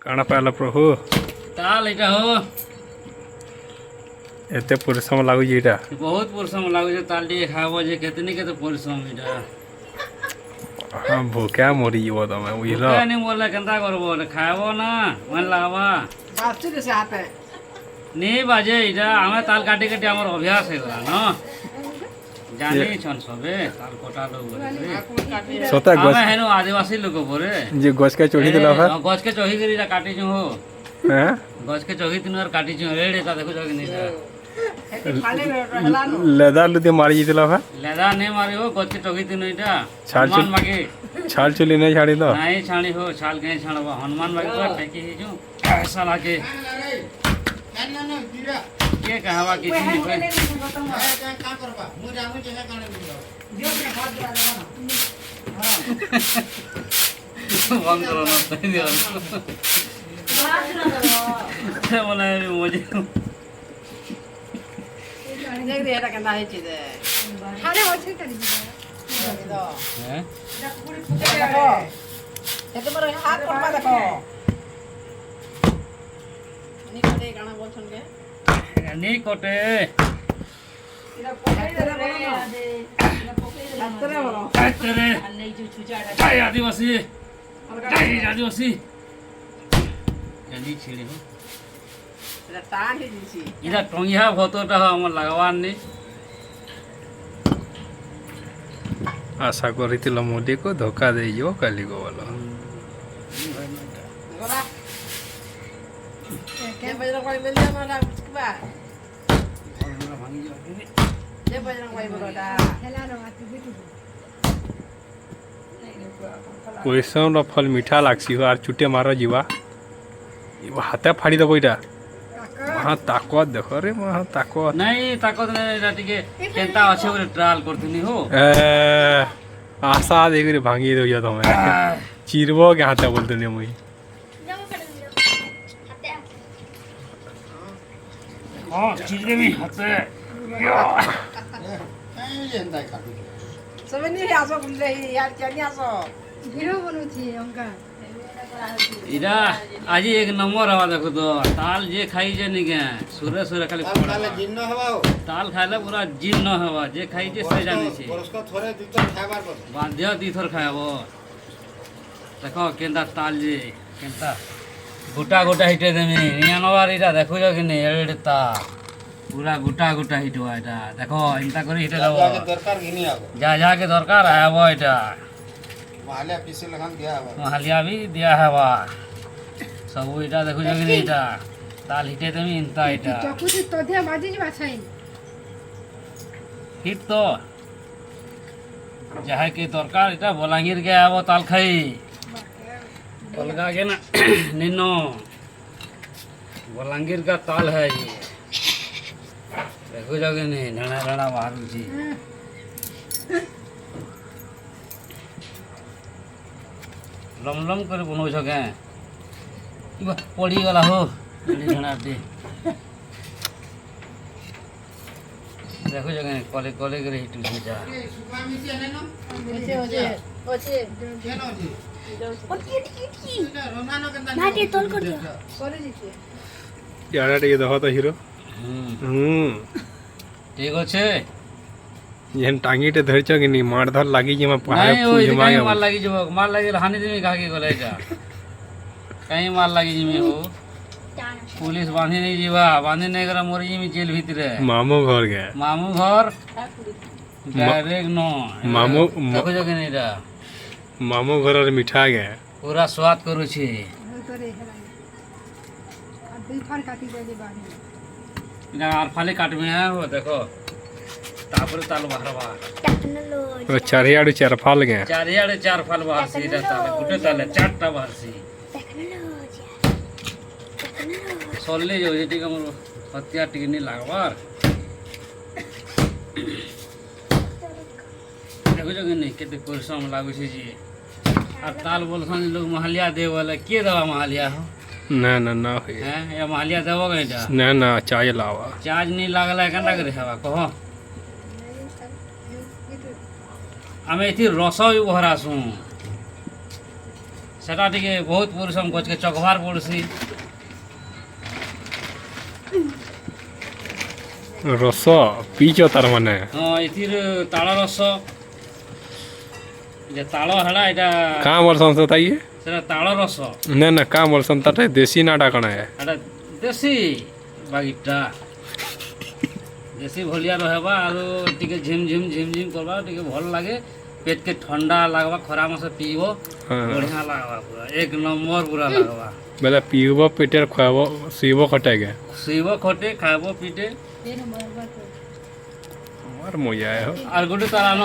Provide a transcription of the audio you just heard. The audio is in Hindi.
କାଣା ପାଇଲ ପ୍ରଭୁ ତାଲ ଏଇଟା ହୋ ଏତେ ପରିଶ୍ରମ ଲାଗୁଛି ଏଇଟା ବହୁତ ପରିଶ୍ରମ ଲାଗୁଛି ତାଲ ଟିକେ ଖାଇବ ଯେ କେତେ କେତେ ପରିଶ୍ରମ ଏଇଟା ହଁ ଭୋକା ମରିଯିବ ତମେ ବୁଝିଲ ନାଇଁ ବୋଲେ କେନ୍ତା କରବ ଖାଇବ ନା ମନ ଲାଗବା ନି ବାଜେ ଏଇଟା ଆମେ ତାଲ କାଟି କାଟି ଆମର ଅଭ୍ୟାସ ହେଇଗଲା ন ଜାଣିଛନ୍ ସବେ ତାଲ କଟା ଲୋକ ସତେ ଆମେ ହେନୁ ଆଦିବାସୀ ଲୋକ ପରେ ଯେ ଗଛକେ ଚଢ଼ିଥିଲା ଗଛକେ ଚଢ଼ିକିରି ଏଇଟା କାଟିଛୁ ହୋ ହଁ ଗଛକେ ଚଢ଼ି ତିନବାର କାଟିଛୁ ଏଡ଼େ ତା ଦେଖୁଛ କି ନାଇଁ ଲେଦା ଲୁଦି ମାରି ଯାଇଥିଲା ଭା ଲେଦା ନେଇ ମାରିବ ଗଛକେ ଚଢ଼ି ତିନୁ ଏଇଟା ଛାଡ଼ ହନୁମାନ ମାଗେ ଛାଲ ଚୁଲି ନେଇ ଛାଡ଼ି ତ ନାଇଁ ଛାଣି ହୋ ଛାଲ କାହିଁ ଛାଣବ ହନୁମାନ ମାଗେ ପୁରା ଟେକି ହେଇଛୁ ସାଲାକେ କିଏ କହବା କିଛି ନାଇଁ ବନ୍ଦ କର ନସ୍ତାଇ ଦିଅ ବୋଲେ ମଜା नहीं कोटे आदिवासी आदिवासी छिड़ी हो इधर टंगिया भतोटा हमर लगवान नहीं आशा କରିଥିଲ ମୋଦିକୁ ଧୋକା ଦେଇଯିବ କାଲିକୁ ଭଲ ପରିଶ୍ରମର ଫଳ ମିଠା ଲାଗ୍ସି ଆର୍ ଚୁଟେ ମାର ଯିବା ହାତେ ଫାଡ଼ି ଦେବ ଏଇଟା ମହା ତାକତ ଦେଖ ରେ ମହା ତାକତ नहीं ताकत नहीं टिके केनता अच्छे बोले ट्रायल करथिनी हो आशा देखिरी भांगी देउछ तमे चिरब के हाथे बोलतनी मुई हां चिरगे में हाथे सबनी आसो बुले यार चनी आसो हीरो बनुची अंका इरा आज एक नंबर हवा देखो तो ताल जे खाई जे नहीं के सुरे सुरे खाली जिन्न हवा हो ताल खाइले पूरा जिन न हवा जे खाई जे से जाने छे परस्को थोरे दुतर खाबार কথা बाध्य दी थोर खाइबो देखो केंदा ताल जे केंता गोटा गोटा हिटे देमी निया नवार इरा देखो जो कि नहीं एड़े ता पूरा गोटा गोटा हिटवा एटा देखो इंता करी हिटे दबो जाके दरकार घिनी आबो जा के दरकार आबो एटा माले पीसे लखन दिया हवा हालिया भी दिया हवा सब इटा देखो जो कि नहीं इटा ताल हिटे देमी इंता इटा चकुती तोधिया बाजी जी बाछाई हिट तो जहाँ के दरकार इटा बलांगीर के आबो ताल खाई अलगा के ना निनो बलांगीर का ताल है ये देखो जो कि नहीं ढना ढना बाहर जी लम लम कर बनो छके इबा पड़ी गला हो ढना दे देखो जगह कॉले कॉले करे हिट जा सुका मिसी है न ओचे केनो जी ओके टिकी रोनानो केंदा ना टे तोल कर दियो करे जीते याडा टिके देख तो हिरो ठीक अच्छे जेन टांगीटे धरछ कि नहीं मार धर लागी जे नहीं ओ इसे कहीं मार लगी जो मार लगी हानि देमी काके गले जा कहीं मार लगी जिमी हो पुलिस बांधी नहीं जीवा बांधी नहीं करा मोरी जिमी जेल भीतरे मामू घर गए मामू घर डायरेक्ट नो मामू देखो जो कि नहीं रा मामू घर और मिठा गए पूरा स्वाद करू छी तोरे हेला आ दुई फार काटी दे जे बानी ना आर फाले काटबे हो देखो तापर ताल बाहरवा और चारियाडू चार फाल गए चारियाडे चार फाल बाहर सी ताले गुटे ताले चारटा बाहर सी सल्ले जो जे टिक हमर हत्या टिक नहीं लागबार देखो जो कि नहीं केते परिश्रम लागु छी जी आ ताल बोलसन लोग महलिया दे वाला के दवा महलिया हो ना ना ना होई हैं या महलिया देबो गइटा ना ना चाय लावा चार्ज नहीं लागला केनता करे हवा कहो आमे एथि रस भी भरासु ସେଟା ଟିକେ ବହୁତ ପରିଶ୍ରମ କରୁଛେ ଚକବାର ପଡ଼ୁଛି ରସ ପିଇଛ ତାର ମାନେ ହଁ ଏଥିରେ ତାଳ ରସ ଯେ ତାଳ ହେଡ଼ା ଏଇଟା କାଁ ବୋଲସନ୍ ସେଟା ଇଏ ସେଟା ତାଳ ରସ ନା ନା କାଁ ବୋଲସନ୍ ତାଟା ଦେଶୀ ନାଟା କାଣା ଏ ଏଟା ଦେଶୀ ବାଗିଟା ଦେଶୀ ଭଳିଆ ରହିବା ଆଉ ଟିକେ ଝିମ୍ ଝିମ୍ କରବା ଟିକେ ଭଲ ଲାଗେ পেটকে ঠান্ডা লাগবা খরা মাসে পিইব হ্যাঁ। বঢ়িয়া লাগবা পুরা এক নম্বর পুরা লাগবা বেলা পিইব পেটের খুয়াব শুইব খটাইকে শুইব খটে খাইব পিটে ಏನು ಬರ್ಬೇಕು আমার মজা হয় আর গোটে তারা ন